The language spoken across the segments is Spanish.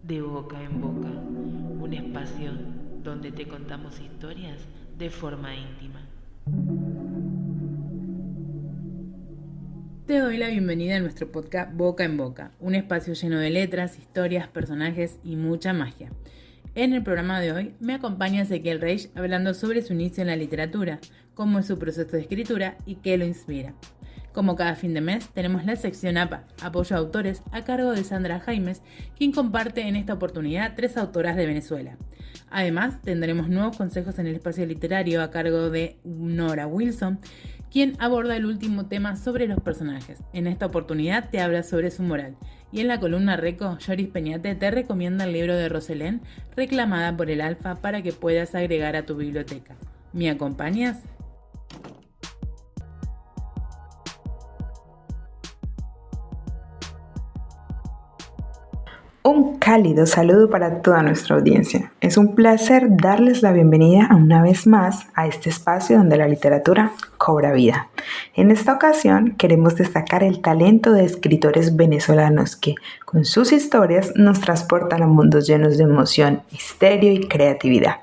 de boca en boca, un espacio donde te contamos historias de forma íntima. Te doy la bienvenida a nuestro podcast Boca en Boca, un espacio lleno de letras, historias, personajes y mucha magia. En el programa de hoy me acompaña Ezequiel Reich hablando sobre su inicio en la literatura, cómo es su proceso de escritura y qué lo inspira. Como cada fin de mes, tenemos la sección APA, Apoyo a Autores, a cargo de Sandra Jaimes, quien comparte en esta oportunidad 3 autoras de Venezuela. Además, tendremos nuevos consejos en el espacio literario a cargo de Nora Wilson, quien aborda el último tema sobre los personajes. En esta oportunidad te habla sobre su moral. Y en la columna Reco, Yoris Peñate te recomienda el libro de Roselén, reclamada por el Alfa, para que puedas agregar a tu biblioteca. ¿Me acompañas? Un cálido saludo para toda nuestra audiencia. Es un placer darles la bienvenida una vez más a este espacio donde la literatura cobra vida. En esta ocasión queremos destacar el talento de escritores venezolanos que, con sus historias, nos transportan a mundos llenos de emoción, misterio y creatividad.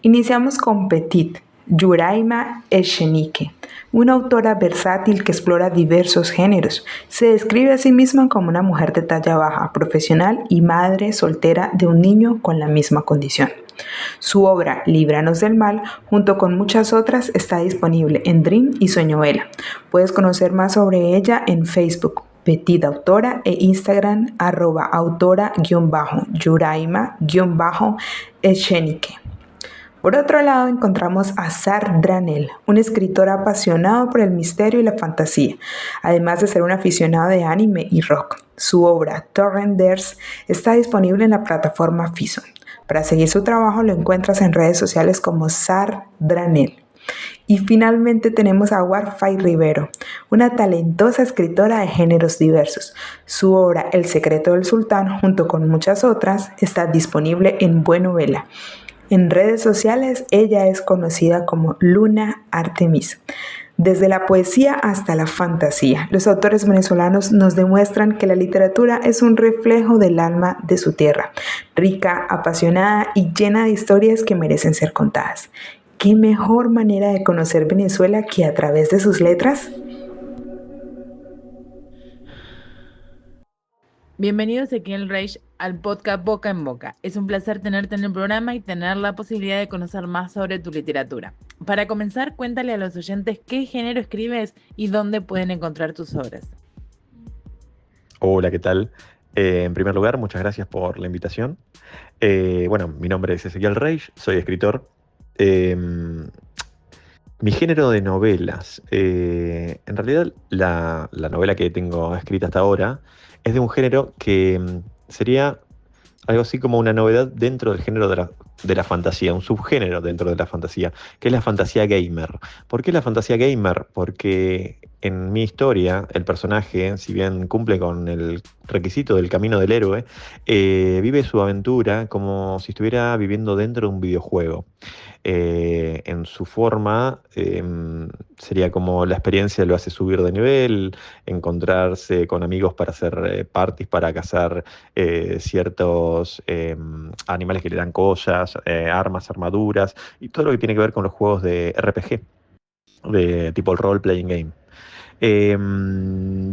Iniciamos con Petit, Yuraima Echenique, una autora versátil que explora diversos géneros. Se describe a sí misma como una mujer de talla baja, profesional y madre soltera de un niño con la misma condición. Su obra, Líbranos del Mal, junto con muchas otras, está disponible en Dream y Sueñovela. Puedes conocer más sobre ella en Facebook, Petit Autora, e Instagram, @autora_Yuraima_Echenique. Por otro lado, encontramos a Sar Dranel, un escritor apasionado por el misterio y la fantasía, además de ser un aficionado de anime y rock. Su obra, Torrenders, está disponible en la plataforma Fison. Para seguir su trabajo lo encuentras en redes sociales como Sar Dranel. Y finalmente tenemos a Warfay Rivero, una talentosa escritora de géneros diversos. Su obra, El secreto del sultán, junto con muchas otras, está disponible en Buenovela. En redes sociales ella es conocida como Luna Artemis. Desde la poesía hasta la fantasía, los autores venezolanos nos demuestran que la literatura es un reflejo del alma de su tierra, rica, apasionada y llena de historias que merecen ser contadas. ¿Qué mejor manera de conocer Venezuela que a través de sus letras? Bienvenido Ezequiel Reich al podcast Boca en Boca. Es un placer tenerte en el programa y tener la posibilidad de conocer más sobre tu literatura. Para comenzar, cuéntale a los oyentes qué género escribes y dónde pueden encontrar tus obras. Hola, ¿qué tal? En primer lugar, muchas gracias por la invitación. Bueno, mi nombre es Ezequiel Reich, soy escritor. Eh, Mi género de novelas, en realidad la novela que tengo escrita hasta ahora es de un género que sería algo así como una novedad dentro del género de la fantasía, un subgénero dentro de la fantasía, que es la fantasía gamer. ¿Por qué la fantasía gamer? Porque en mi historia, el personaje, si bien cumple con el requisito del camino del héroe, vive su aventura como si estuviera viviendo dentro de un videojuego. En su forma, sería como la experiencia lo hace subir de nivel, encontrarse con amigos para hacer parties, para cazar ciertos animales que le dan cosas, armas, armaduras y todo lo que tiene que ver con los juegos de RPG, de tipo el role playing game.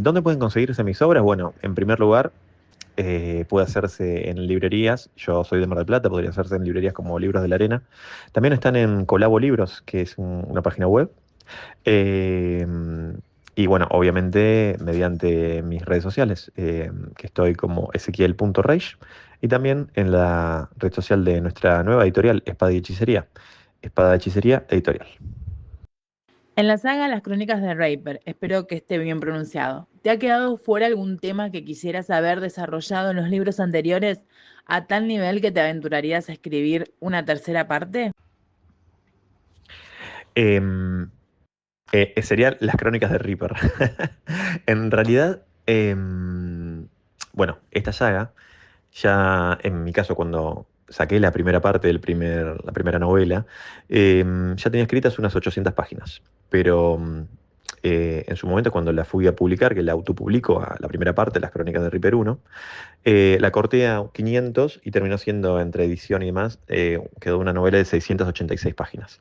¿Dónde pueden conseguirse mis obras? Bueno, en primer lugar, puede hacerse en librerías. Yo soy de Mar del Plata, podría hacerse en librerías como Libros de la Arena. También están en Colabo Libros, que es una página web. Eh, y bueno, obviamente mediante mis redes sociales, que estoy como ezequiel.reich, y también en la red social de nuestra nueva editorial, Espada y Hechicería. Espada y Hechicería Editorial. En la saga Las Crónicas de Raper, espero que esté bien pronunciado, ¿te ha quedado fuera algún tema que quisieras haber desarrollado en los libros anteriores a tal nivel que te aventurarías a escribir una tercera parte? Em, Serían las crónicas de Reaper. En realidad, bueno, esta saga, ya en mi caso, cuando saqué la primera parte la primera novela, ya tenía escritas unas 800 páginas. Pero en su momento cuando la fui a publicar, que la autopublico a la primera parte, Las Crónicas de Reaper 1, la corté a 500 y terminó siendo, entre edición y demás, quedó una novela de 686 páginas,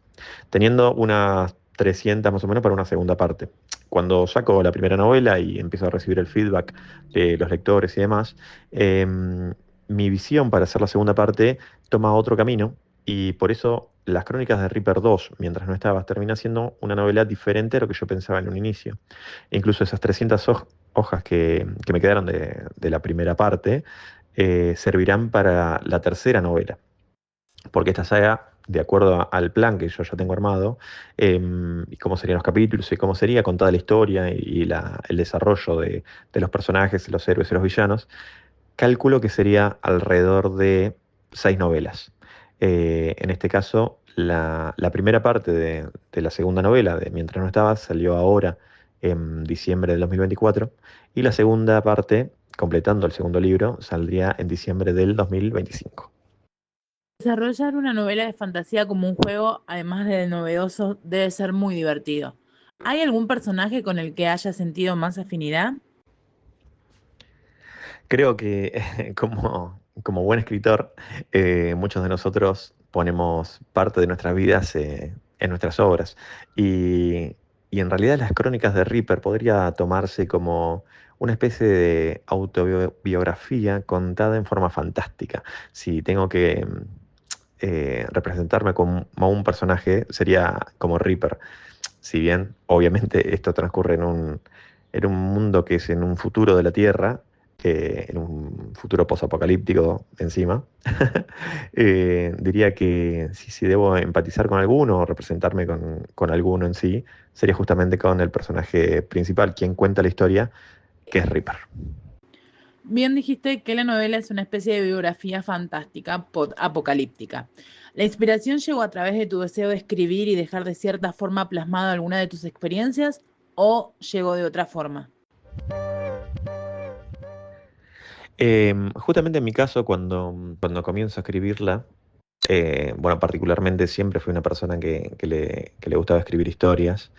teniendo unas 300 más o menos para una segunda parte. Cuando saco la primera novela y empiezo a recibir el feedback de los lectores y demás, mi visión para hacer la segunda parte toma otro camino y por eso Las Crónicas de Reaper 2, mientras no estabas, termina siendo una novela diferente a lo que yo pensaba en un inicio. E incluso esas 300 hojas que me quedaron de la primera parte servirán para la tercera novela, porque esta saga, de acuerdo al plan que yo ya tengo armado, y cómo serían los capítulos y cómo sería contada la historia y el desarrollo de los personajes, los héroes y los villanos, calculo que sería alrededor de 6 novelas. En este caso, la primera parte de la segunda novela, de Mientras no estaba, salió ahora en diciembre del 2024, y la segunda parte, completando el segundo libro, saldría en diciembre del 2025. Desarrollar una novela de fantasía como un juego, además de novedoso, debe ser muy divertido. ¿Hay algún personaje con el que haya sentido más afinidad? Creo que como buen escritor, muchos de nosotros ponemos parte de nuestras vidas en nuestras obras. Y en realidad Las Crónicas de Reaper podría tomarse como una especie de autobiografía contada en forma fantástica. Si tengo que representarme como un personaje, sería como Reaper. Si bien, obviamente, esto transcurre en un mundo que es en un futuro de la Tierra, en un futuro posapocalíptico encima, diría que si debo empatizar con alguno o representarme con alguno en sí, sería justamente con el personaje principal, quien cuenta la historia, que es Reaper. Bien dijiste que la novela es una especie de biografía fantástica, apocalíptica. ¿La inspiración llegó a través de tu deseo de escribir y dejar de cierta forma plasmado alguna de tus experiencias o llegó de otra forma? Justamente en mi caso, cuando comienzo a escribirla, bueno, particularmente siempre fui una persona que le gustaba escribir historias,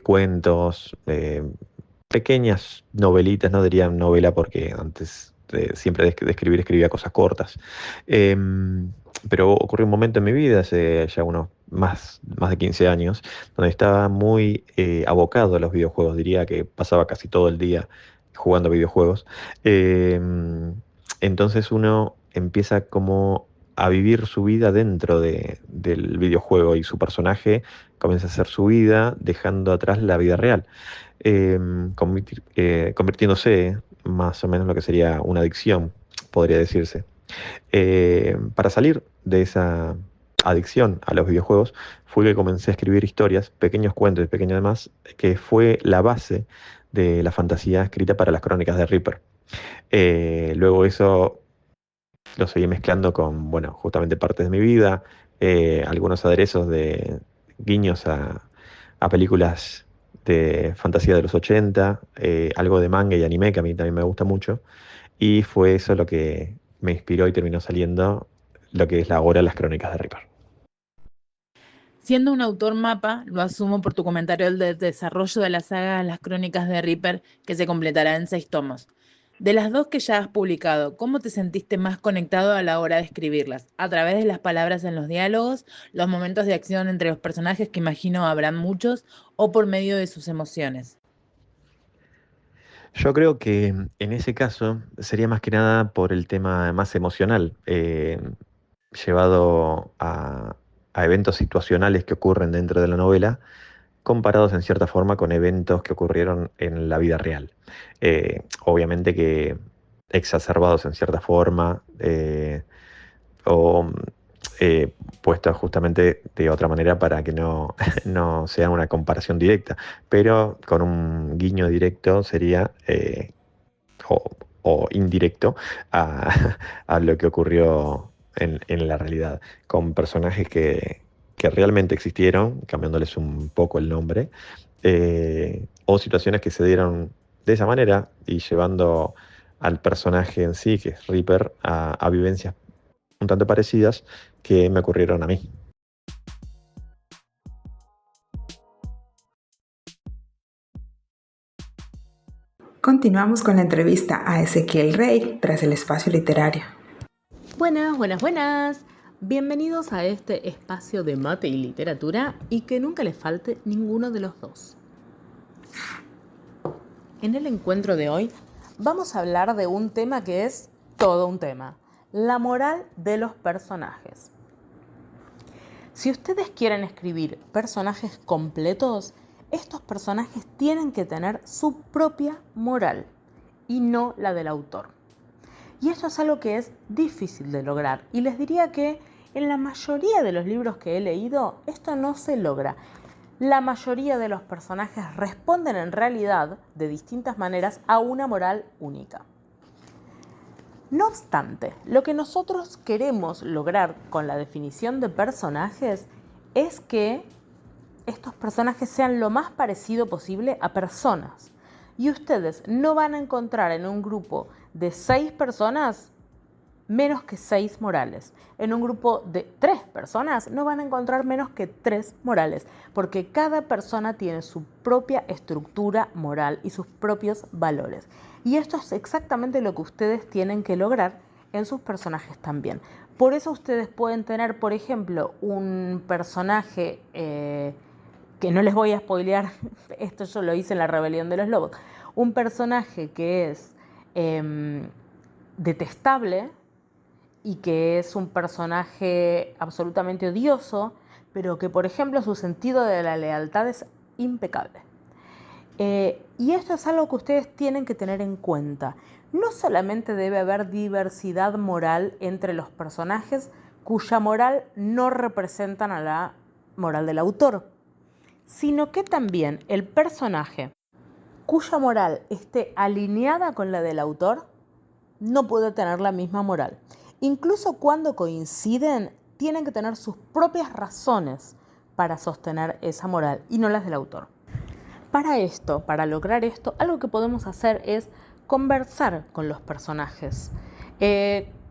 cuentos, pequeñas novelitas, no diría novela porque antes siempre de escribir escribía cosas cortas. Pero ocurrió un momento en mi vida, hace ya unos más de 15 años, donde estaba muy abocado a los videojuegos. Diría que pasaba casi todo el día jugando a videojuegos. Entonces uno empieza como a vivir su vida dentro del videojuego y su personaje comienza a hacer su vida dejando atrás la vida real, convirtiéndose más o menos en lo que sería una adicción, podría decirse. Para salir de esa adicción a los videojuegos fue que comencé a escribir historias, pequeños cuentos y pequeñas demás, que fue la base de la fantasía escrita para las Crónicas de Reaper. Luego eso lo seguí mezclando con, bueno, justamente partes de mi vida, algunos aderezos de guiños a películas de fantasía de los 80, algo de manga y anime que a mí también me gusta mucho, y fue eso lo que me inspiró y terminó saliendo lo que es ahora Las Crónicas de Reaper. Siendo un autor mapa, lo asumo por tu comentario del desarrollo de la saga Las Crónicas de Reaper, que se completará en 6 tomos. De las dos que ya has publicado, ¿cómo te sentiste más conectado a la hora de escribirlas? ¿A través de las palabras en los diálogos, los momentos de acción entre los personajes, que imagino habrán muchos, o por medio de sus emociones? Yo creo que en ese caso sería más que nada por el tema más emocional, llevado a eventos situacionales que ocurren dentro de la novela, comparados en cierta forma con eventos que ocurrieron en la vida real. Obviamente que exacerbados en cierta forma, o puestos justamente de otra manera para que no, no sea una comparación directa, pero con un guiño directo sería, o, o indirecto, a lo que ocurrió en la realidad, con personajes que realmente existieron, cambiándoles un poco el nombre, o situaciones que se dieron de esa manera y llevando al personaje en sí, que es Reaper, a vivencias un tanto parecidas que me ocurrieron a mí. Continuamos con la entrevista a Ezequiel Rey tras el espacio literario. Buenas. Bienvenidos a este espacio de mate y literatura y que nunca les falte ninguno de los dos. En el encuentro de hoy vamos a hablar de un tema que es todo un tema, la moral de los personajes. Si ustedes quieren escribir personajes completos, estos personajes tienen que tener su propia moral y no la del autor. Y esto es algo que es difícil de lograr. Y les diría que en la mayoría de los libros que he leído, esto no se logra. La mayoría de los personajes responden en realidad de distintas maneras a una moral única. No obstante, lo que nosotros queremos lograr con la definición de personajes es que estos personajes sean lo más parecido posible a personas. Y ustedes no van a encontrar en un grupo de 6 personas menos que 6 morales. En un grupo de 3 personas no van a encontrar menos que 3 morales, porque cada persona tiene su propia estructura moral y sus propios valores. Y esto es exactamente lo que ustedes tienen que lograr en sus personajes también. Por eso ustedes pueden tener, por ejemplo, un personaje que no les voy a spoilear, esto yo lo hice en La Rebelión de los Lobos, un personaje que es detestable y que es un personaje absolutamente odioso, pero que, por ejemplo, su sentido de la lealtad es impecable. Y esto es algo que ustedes tienen que tener en cuenta. No solamente debe haber diversidad moral entre los personajes cuya moral no representan a la moral del autor, sino que también el personaje cuya moral esté alineada con la del autor no puede tener la misma moral. Incluso cuando coinciden, tienen que tener sus propias razones para sostener esa moral y no las del autor. Para lograr esto, algo que podemos hacer es conversar con los personajes.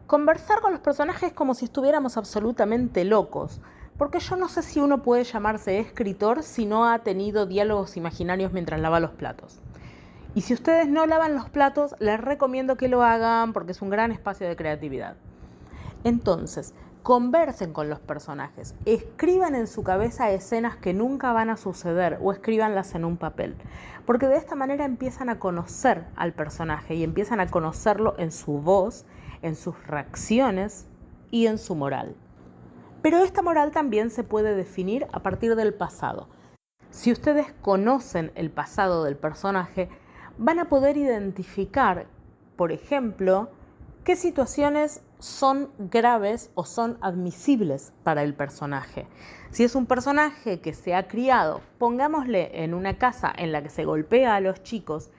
Conversar con los personajes como si estuviéramos absolutamente locos. Porque yo no sé si uno puede llamarse escritor si no ha tenido diálogos imaginarios mientras lava los platos. Y si ustedes no lavan los platos, les recomiendo que lo hagan porque es un gran espacio de creatividad. Entonces, conversen con los personajes, escriban en su cabeza escenas que nunca van a suceder o escríbanlas en un papel. Porque de esta manera empiezan a conocer al personaje y empiezan a conocerlo en su voz, en sus reacciones y en su moral. Pero esta moral también se puede definir a partir del pasado. Si ustedes conocen el pasado del personaje, van a poder identificar, por ejemplo, qué situaciones son graves o son admisibles para el personaje. Si es un personaje que se ha criado, pongámosle en una casa en la que se golpea a los chicos,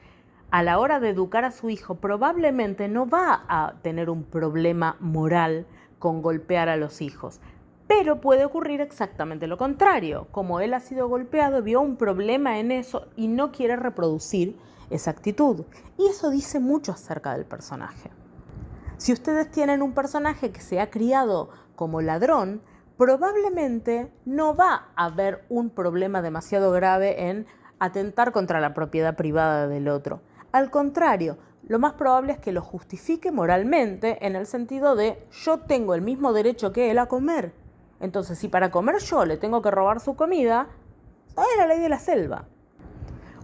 a la hora de educar a su hijo, probablemente no va a tener un problema moral con golpear a los hijos. Pero puede ocurrir exactamente lo contrario. Como él ha sido golpeado, vio un problema en eso y no quiere reproducir esa actitud. Y eso dice mucho acerca del personaje. Si ustedes tienen un personaje que se ha criado como ladrón, probablemente no va a haber un problema demasiado grave en atentar contra la propiedad privada del otro. Al contrario, lo más probable es que lo justifique moralmente en el sentido de yo tengo el mismo derecho que él a comer. Entonces, si para comer yo le tengo que robar su comida, es la ley de la selva.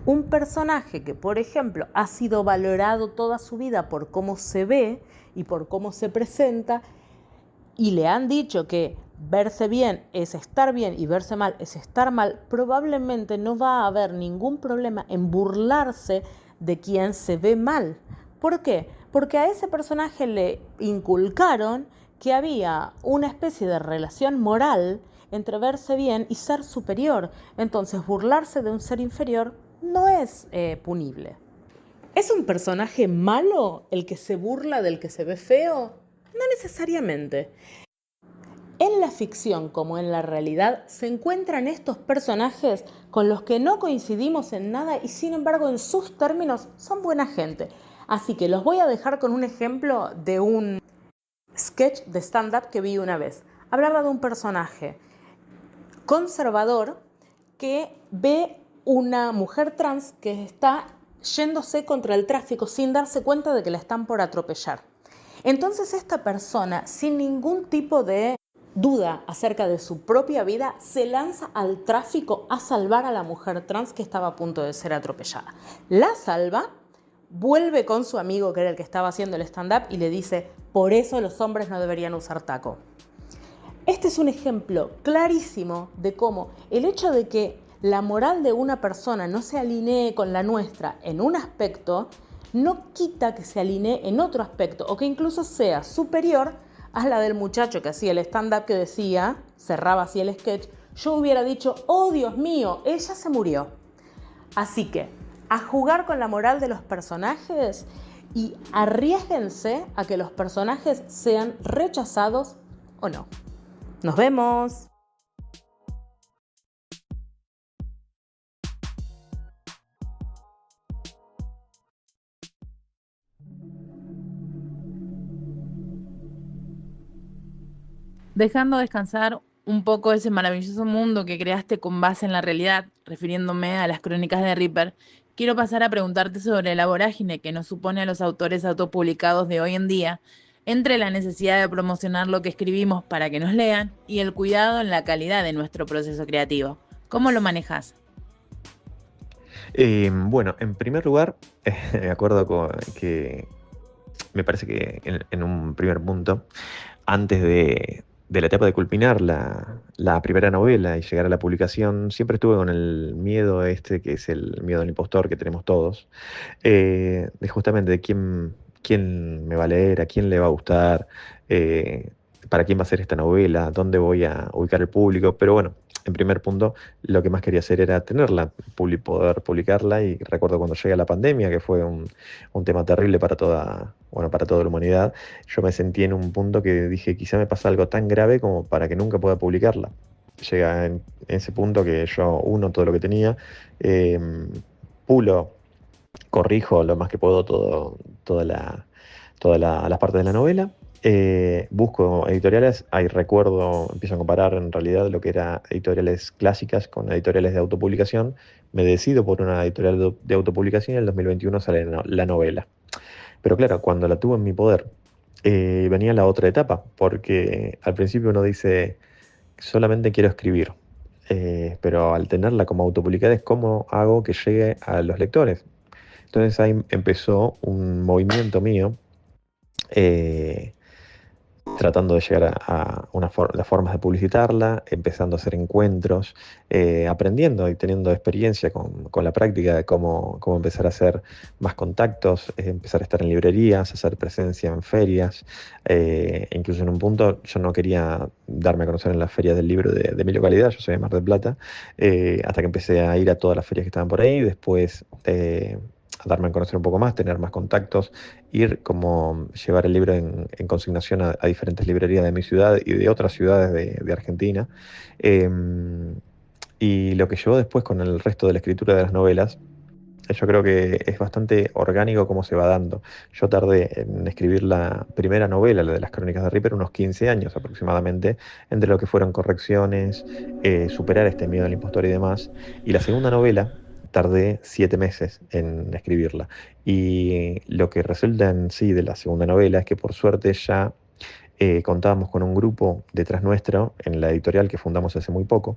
Un personaje que, por ejemplo, ha sido valorado toda su vida por cómo se ve y por cómo se presenta, y le han dicho que verse bien es estar bien y verse mal es estar mal, probablemente no va a haber ningún problema en burlarse de quien se ve mal. ¿Por qué? Porque a ese personaje le inculcaron que había una especie de relación moral entre verse bien y ser superior. Entonces, burlarse de un ser inferior no es punible. ¿Es un personaje malo el que se burla del que se ve feo? No necesariamente. En la ficción como en la realidad se encuentran estos personajes con los que no coincidimos en nada y sin embargo en sus términos son buena gente. Así que los voy a dejar con un ejemplo de un sketch de stand-up que vi una vez. Hablaba de un personaje conservador que ve una mujer trans que está yéndose contra el tráfico sin darse cuenta de que la están por atropellar. Entonces esta persona, sin ningún tipo de duda acerca de su propia vida, se lanza al tráfico a salvar a la mujer trans que estaba a punto de ser atropellada. La salva, vuelve con su amigo, que era el que estaba haciendo el stand-up, y le dice: por eso los hombres no deberían usar taco. Este es un ejemplo clarísimo de cómo el hecho de que la moral de una persona no se alinee con la nuestra en un aspecto, no quita que se alinee en otro aspecto, o que incluso sea superior a la del muchacho que hacía el stand-up, que decía, cerraba así el sketch: yo hubiera dicho, oh Dios mío, ella se murió. Así que, a jugar con la moral de los personajes y arriésguense a que los personajes sean rechazados o no. ¡Nos vemos! Dejando descansar un poco ese maravilloso mundo que creaste con base en la realidad, refiriéndome a las crónicas de Ripper, quiero pasar a preguntarte sobre la vorágine que nos supone a los autores autopublicados de hoy en día, entre la necesidad de promocionar lo que escribimos para que nos lean y el cuidado en la calidad de nuestro proceso creativo. ¿Cómo lo manejas? Bueno, en primer lugar, me acuerdo que me parece que en un primer punto, antes de la etapa de culminar la primera novela y llegar a la publicación, siempre estuve con el miedo este, que es el miedo al impostor que tenemos todos, de justamente de quién me va a leer, a quién le va a gustar, para quién va a ser esta novela, dónde voy a ubicar el público. Pero bueno, en primer punto, lo que más quería hacer era tenerla, poder publicarla. Y recuerdo cuando llega la pandemia, que fue un tema terrible para para toda la humanidad. Yo me sentí en un punto que dije, quizá me pasa algo tan grave como para que nunca pueda publicarla. Llega en ese punto que yo uno todo lo que tenía, pulo, corrijo lo más que puedo todas las partes de la novela. Busco editoriales, ahí recuerdo, empiezo a comparar en realidad lo que era editoriales clásicas con editoriales de autopublicación. Me decido por una editorial de autopublicación y en el 2021 sale la novela. Pero claro, cuando la tuve en mi poder, venía la otra etapa, porque al principio uno dice, solamente quiero escribir, pero al tenerla como autopublicada es cómo hago que llegue a los lectores. Entonces ahí empezó un movimiento mío, tratando de llegar a las formas de publicitarla, empezando a hacer encuentros, aprendiendo y teniendo experiencia con la práctica de cómo empezar a hacer más contactos, empezar a estar en librerías, hacer presencia en ferias. Incluso en un punto yo no quería darme a conocer en las ferias del libro de mi localidad, yo soy de Mar del Plata, hasta que empecé a ir a todas las ferias que estaban por ahí, después a darme a conocer un poco más, tener más contactos, ir como llevar el libro en consignación a diferentes librerías de mi ciudad y de otras ciudades de Argentina. Y lo que llevó después con el resto de la escritura de las novelas, yo creo que es bastante orgánico cómo se va dando. Yo tardé en escribir la primera novela, la de las Crónicas de Ripper, unos 15 años aproximadamente, entre lo que fueron correcciones, superar este miedo al impostor y demás. Y la segunda novela tardé 7 meses en escribirla. Y lo que resulta en sí de la segunda novela es que por suerte ya contábamos con un grupo detrás nuestro en la editorial que fundamos hace muy poco,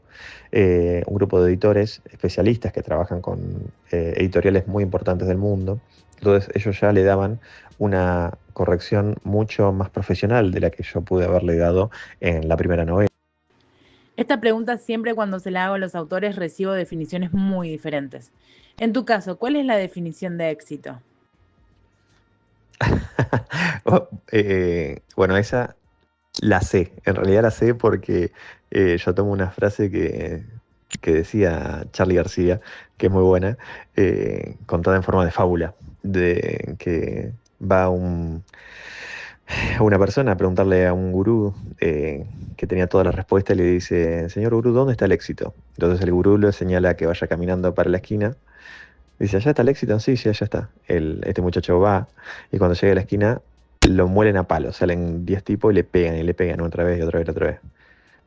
un grupo de editores especialistas que trabajan con editoriales muy importantes del mundo. Entonces ellos ya le daban una corrección mucho más profesional de la que yo pude haberle dado en la primera novela. Esta pregunta siempre cuando se la hago a los autores recibo definiciones muy diferentes. En tu caso, ¿cuál es la definición de éxito? Bueno, esa la sé, en realidad la sé porque yo tomo una frase que decía Charly García, que es muy buena, contada en forma de fábula, de que va una persona a preguntarle a un gurú que tenía todas las respuestas y le dice, señor gurú, ¿dónde está el éxito? Entonces el gurú le señala que vaya caminando para la esquina. Dice, ¿allá está el éxito? Sí, sí, allá está. Este muchacho va y cuando llega a la esquina lo muelen a palos. Salen 10 tipos y le pegan otra vez y otra vez y otra vez.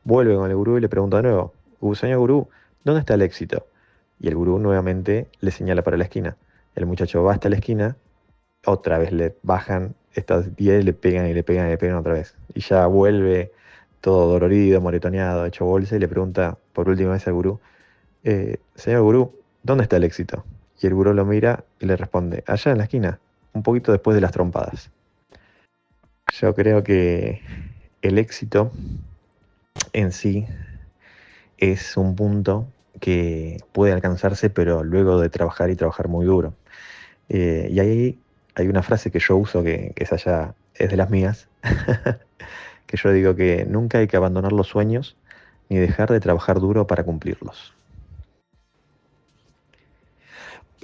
Vuelve con el gurú y le pregunta de nuevo, señor gurú, ¿dónde está el éxito? Y el gurú nuevamente le señala para la esquina. El muchacho va hasta la esquina, otra vez le bajan estas 10, le pegan y le pegan y le pegan otra vez. Y ya vuelve todo dolorido, moretoneado, hecho bolsa y le pregunta por última vez al gurú, señor gurú, ¿dónde está el éxito? Y el gurú lo mira y le responde, allá en la esquina, un poquito después de las trompadas. Yo creo que el éxito en sí es un punto que puede alcanzarse, pero luego de trabajar y trabajar muy duro. Y ahí hay una frase que yo uso que esa ya es de las mías, que yo digo que nunca hay que abandonar los sueños ni dejar de trabajar duro para cumplirlos.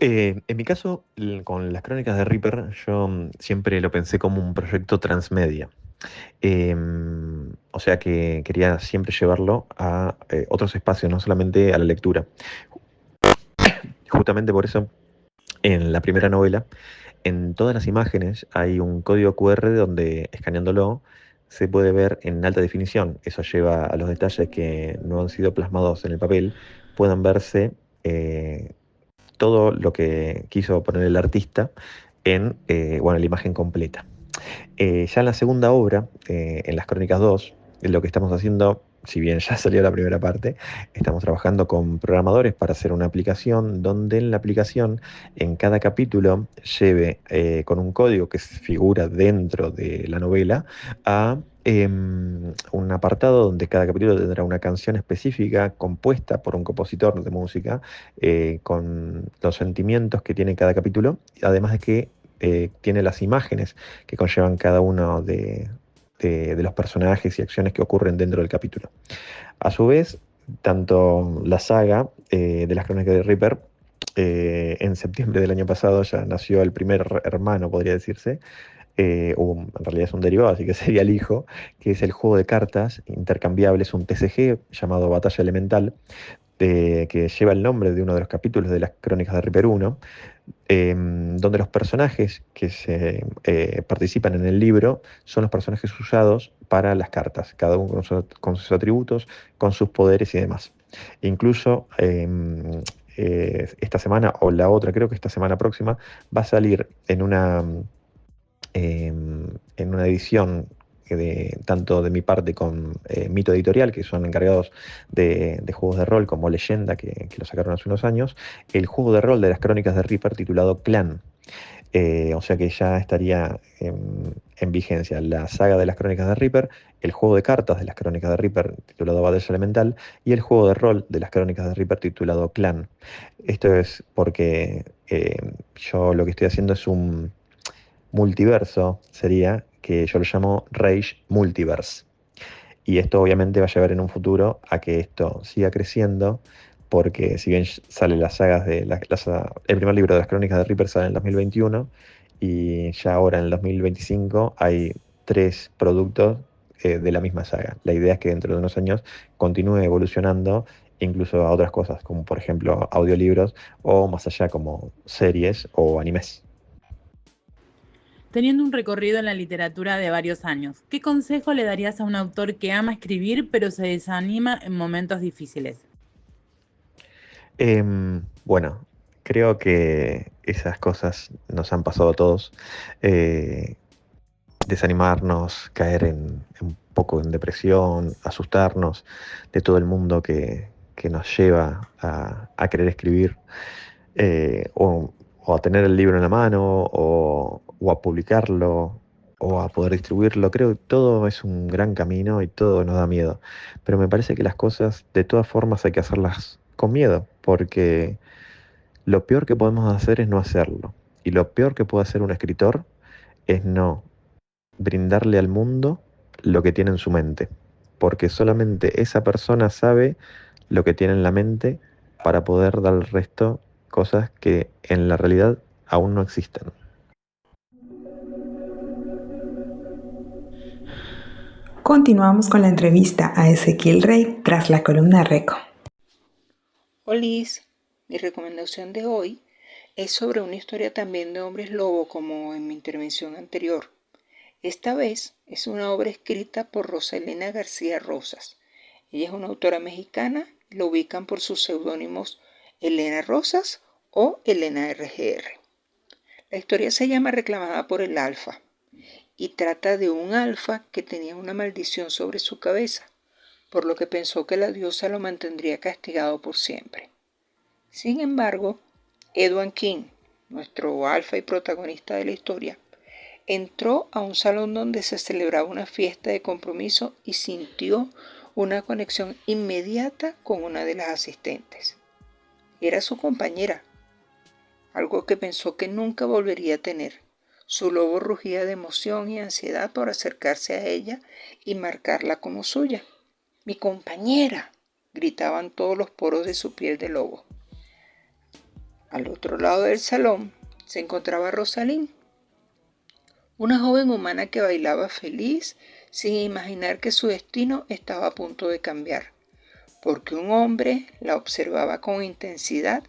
En mi caso, con las crónicas de Reaper, yo siempre lo pensé como un proyecto transmedia. O sea que quería siempre llevarlo a otros espacios, no solamente a la lectura. Justamente por eso, en la primera novela, en todas las imágenes hay un código QR donde, escaneándolo, se puede ver en alta definición. Eso lleva a los detalles que no han sido plasmados en el papel, puedan verse todo lo que quiso poner el artista en la imagen completa. Ya en la segunda obra, en las Crónicas 2, lo que estamos haciendo, si bien ya salió la primera parte, estamos trabajando con programadores para hacer una aplicación donde en la aplicación, en cada capítulo, lleve con un código que figura dentro de la novela a un apartado donde cada capítulo tendrá una canción específica compuesta por un compositor de música con los sentimientos que tiene cada capítulo, además de que tiene las imágenes que conllevan cada uno de los personajes y acciones que ocurren dentro del capítulo. A su vez, tanto la saga de las Crónicas de Reaper, en septiembre del año pasado ya nació el primer hermano, podría decirse, en realidad es un derivado, así que sería el hijo, que es el juego de cartas intercambiables, un TCG llamado Batalla Elemental, que lleva el nombre de uno de los capítulos de las Crónicas de Reaper 1, donde los personajes que se participan en el libro son los personajes usados para las cartas, cada uno con sus atributos, con sus poderes y demás. Incluso esta semana o la otra, creo que esta semana próxima, va a salir en una edición tanto de mi parte con Mito Editorial, que son encargados de juegos de rol como Leyenda, que lo sacaron hace unos años, el juego de rol de las Crónicas de Reaper titulado Clan. O sea que ya estaría en vigencia la saga de las Crónicas de Reaper, el juego de cartas de las Crónicas de Reaper titulado Batalla Elemental y el juego de rol de las Crónicas de Reaper titulado Clan. Esto es porque yo lo que estoy haciendo es un multiverso, sería que yo lo llamo Rage Multiverse. Y esto obviamente va a llevar en un futuro a que esto siga creciendo, porque si bien sale las sagas de el primer libro de las Crónicas de Reaper sale en el 2021 y ya ahora en el 2025 hay 3 productos de la misma saga. La idea es que dentro de unos años continúe evolucionando incluso a otras cosas, como por ejemplo audiolibros o más allá como series o animes. Teniendo un recorrido en la literatura de varios años, ¿qué consejo le darías a un autor que ama escribir pero se desanima en momentos difíciles? Bueno, creo que esas cosas nos han pasado a todos. Eh, Desanimarnos, caer un poco en depresión, asustarnos de todo el mundo que nos lleva a querer escribir, o a tener el libro en la mano, o a publicarlo, o a poder distribuirlo. Creo que todo es un gran camino y todo nos da miedo. Pero me parece que las cosas, de todas formas, hay que hacerlas con miedo, porque lo peor que podemos hacer es no hacerlo. Y lo peor que puede hacer un escritor es no brindarle al mundo lo que tiene en su mente, porque solamente esa persona sabe lo que tiene en la mente para poder dar al resto cosas que en la realidad aún no existen. Continuamos con la entrevista a Ezequiel Rey tras la columna Reco. Olis, mi recomendación de hoy es sobre una historia también de hombres lobo como en mi intervención anterior. Esta vez es una obra escrita por Rosa Elena García Rosas. Ella es una autora mexicana, la ubican por sus seudónimos Elena Rosas o Elena RGR. La historia se llama Reclamada por el Alfa y trata de un alfa que tenía una maldición sobre su cabeza, por lo que pensó que la diosa lo mantendría castigado por siempre. Sin embargo, Edward King, nuestro alfa y protagonista de la historia, entró a un salón donde se celebraba una fiesta de compromiso y sintió una conexión inmediata con una de las asistentes. Era su compañera, algo que pensó que nunca volvería a tener. Su lobo rugía de emoción y ansiedad por acercarse a ella y marcarla como suya. ¡Mi compañera!, gritaban todos los poros de su piel de lobo. Al otro lado del salón se encontraba Rosalind, una joven humana que bailaba feliz sin imaginar que su destino estaba a punto de cambiar, porque un hombre la observaba con intensidad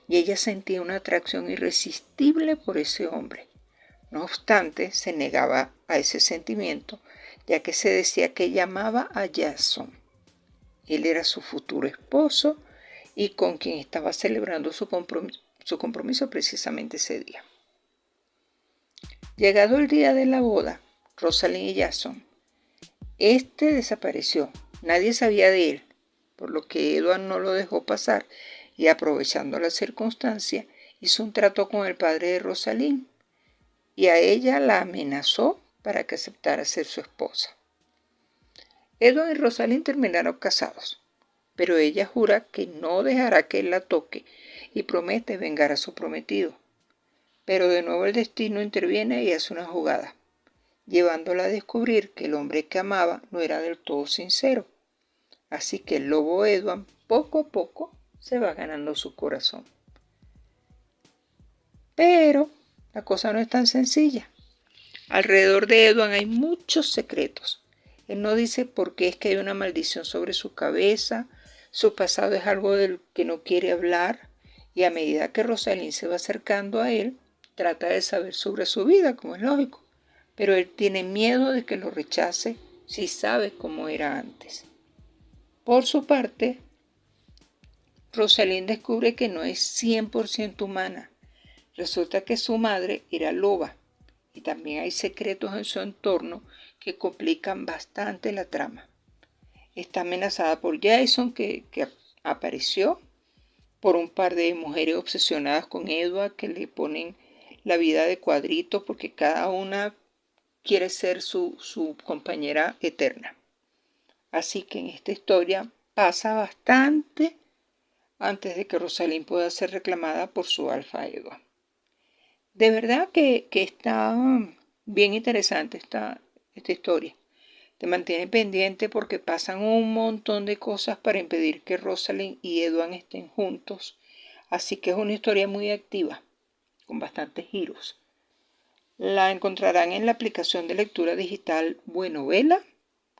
y ella sentía una atracción irresistible por ese hombre. No obstante, se negaba a ese sentimiento, ya que se decía que ella amaba a Jason. Él era su futuro esposo y con quien estaba celebrando su compromiso precisamente ese día. Llegado el día de la boda, Rosalind y Jason, desapareció. Nadie sabía de él, por lo que Edward no lo dejó pasar y, aprovechando la circunstancia, hizo un trato con el padre de Rosalind y a ella la amenazó para que aceptara ser su esposa. Edward y Rosalind terminaron casados, pero ella jura que no dejará que él la toque y promete vengar a su prometido. Pero de nuevo el destino interviene y hace una jugada, llevándola a descubrir que el hombre que amaba no era del todo sincero. Así que el lobo Edward poco a poco se va ganando su corazón. Pero la cosa no es tan sencilla. Alrededor de Edward hay muchos secretos. Él no dice por qué es que hay una maldición sobre su cabeza, su pasado es algo del que no quiere hablar, y a medida que Rosalind se va acercando a él, trata de saber sobre su vida, como es lógico, pero él tiene miedo de que lo rechace si sabe cómo era antes. Por su parte, Rosalind descubre que no es 100% humana. Resulta que su madre era loba y también hay secretos en su entorno que complican bastante la trama. Está amenazada por Jason, que apareció, por un par de mujeres obsesionadas con Edward que le ponen la vida de cuadritos porque cada una quiere ser su compañera eterna. Así que en esta historia pasa bastante antes de que Rosalind pueda ser reclamada por su alfa Edward. De verdad que está bien interesante esta historia. Te mantiene pendiente porque pasan un montón de cosas para impedir que Rosalind y Edward estén juntos. Así que es una historia muy activa, con bastantes giros. La encontrarán en la aplicación de lectura digital Buenovela.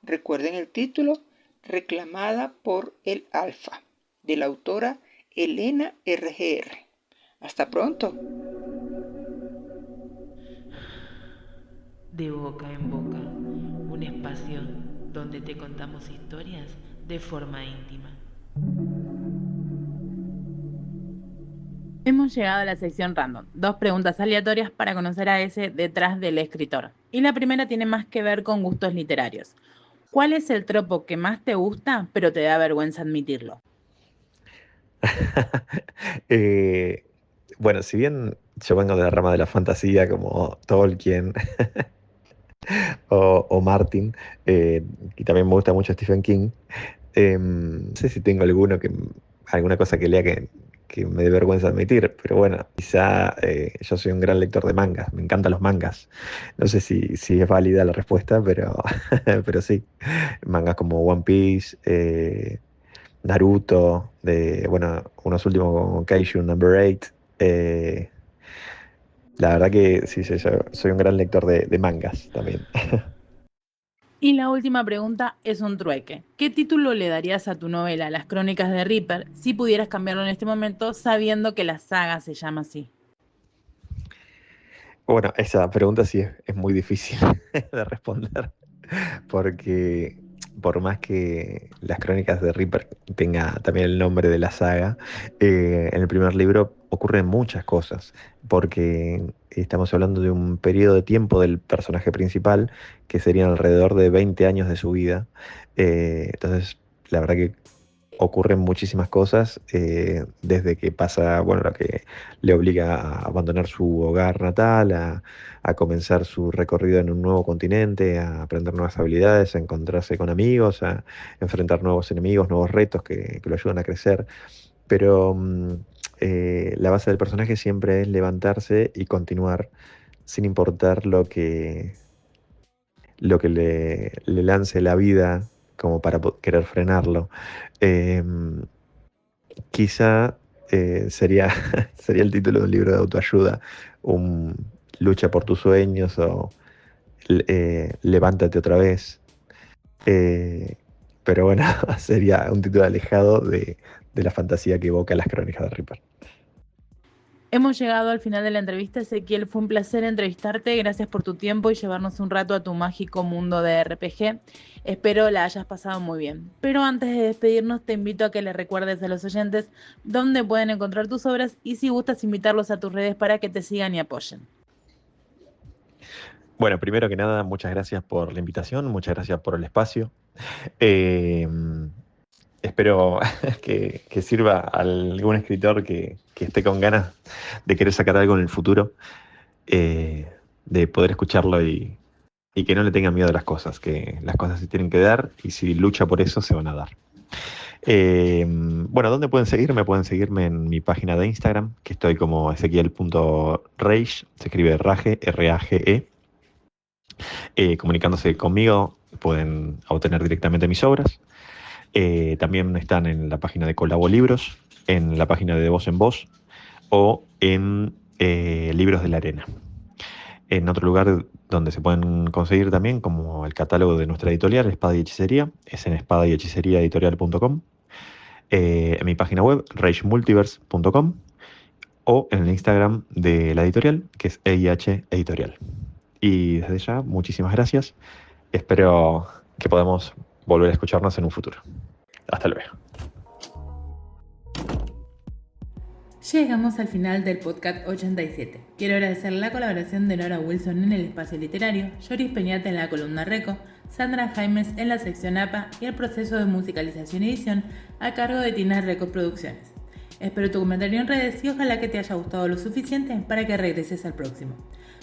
Recuerden el título, Reclamada por el Alfa, de la autora Elena R.G.R. Hasta pronto. De boca en boca, un espacio donde te contamos historias de forma íntima. Hemos llegado a la sección random, 2 preguntas aleatorias para conocer a ese detrás del escritor. Y la primera tiene más que ver con gustos literarios. ¿Cuál es el tropo que más te gusta, pero te da vergüenza admitirlo? Bueno, si bien yo vengo de la rama de la fantasía como Tolkien o Martin, y también me gusta mucho Stephen King, no sé si tengo alguna cosa que lea que me dé vergüenza admitir, pero bueno, quizá yo soy un gran lector de mangas, me encantan los mangas. No sé si es válida la respuesta, pero, pero sí. Mangas como One Piece, Naruto, unos últimos como Kaiju Number 8. La verdad que sí, yo soy un gran lector de mangas también. Y la última pregunta es un trueque. ¿Qué título le darías a tu novela Las Crónicas de Reaper si pudieras cambiarlo en este momento sabiendo que la saga se llama así? Bueno, esa pregunta sí es muy difícil de responder, porque por más que Las Crónicas de Reaper tenga también el nombre de la saga, en el primer libro ocurren muchas cosas, porque estamos hablando de un periodo de tiempo del personaje principal que serían alrededor de 20 años de su vida. Entonces, la verdad que ocurren muchísimas cosas, desde que pasa, bueno, lo que le obliga a abandonar su hogar natal, a comenzar su recorrido en un nuevo continente, a aprender nuevas habilidades, a encontrarse con amigos, a enfrentar nuevos enemigos, nuevos retos que lo ayudan a crecer. Pero la base del personaje siempre es levantarse y continuar sin importar lo que le lance la vida como para querer frenarlo. Em, Quizá sería, sería el título de un libro de autoayuda, un lucha por tus sueños o levántate otra vez. Eh, pero bueno, sería un título alejado de la fantasía que evoca las crónicas de Reaper. Hemos llegado al final de la entrevista, Ezequiel. Fue un placer entrevistarte. Gracias por tu tiempo y llevarnos un rato a tu mágico mundo de RPG. Espero la hayas pasado muy bien. Pero antes de despedirnos, te invito a que les recuerdes a los oyentes dónde pueden encontrar tus obras y si gustas invitarlos a tus redes para que te sigan y apoyen. Bueno, primero que nada, muchas gracias por la invitación, muchas gracias por el espacio. Eh, Espero que sirva a algún escritor que esté con ganas de querer sacar algo en el futuro, de poder escucharlo y que no le tenga miedo a las cosas, que las cosas se tienen que dar y si lucha por eso se van a dar. Bueno, ¿dónde pueden seguirme? Pueden seguirme en mi página de Instagram, que estoy como ezequiel.rage, se escribe Rage, R-A-G-E. Comunicándose conmigo pueden obtener directamente mis obras. También están en la página de Colabo Libros, en la página de Voz en Voz o en Libros de la Arena. En otro lugar donde se pueden conseguir también, como el catálogo de nuestra editorial, Espada y Hechicería, es en espadayhechiceriaeditorial.com, en mi página web, ragemultiverse.com, o en el Instagram de la editorial, que es EIH Editorial. Y desde ya, muchísimas gracias. Espero que podamos volver a escucharnos en un futuro. Hasta luego. Llegamos al final del podcast 87. Quiero agradecer la colaboración de Nora Wilson en el espacio literario, Yoris Peñate en la columna Reco, Sandra Jaimes en la sección APA y el proceso de musicalización y edición a cargo de Tina Record Producciones. Espero tu comentario en redes y ojalá que te haya gustado lo suficiente para que regreses al próximo.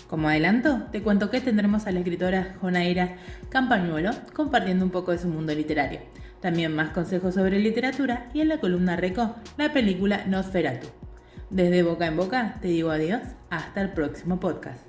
Como adelanto, te cuento que tendremos a la escritora Jonaira Campañuelo compartiendo un poco de su mundo literario. También más consejos sobre literatura y en la columna Reco, la película Nosferatu. Desde Boca en Boca te digo adiós, hasta el próximo podcast.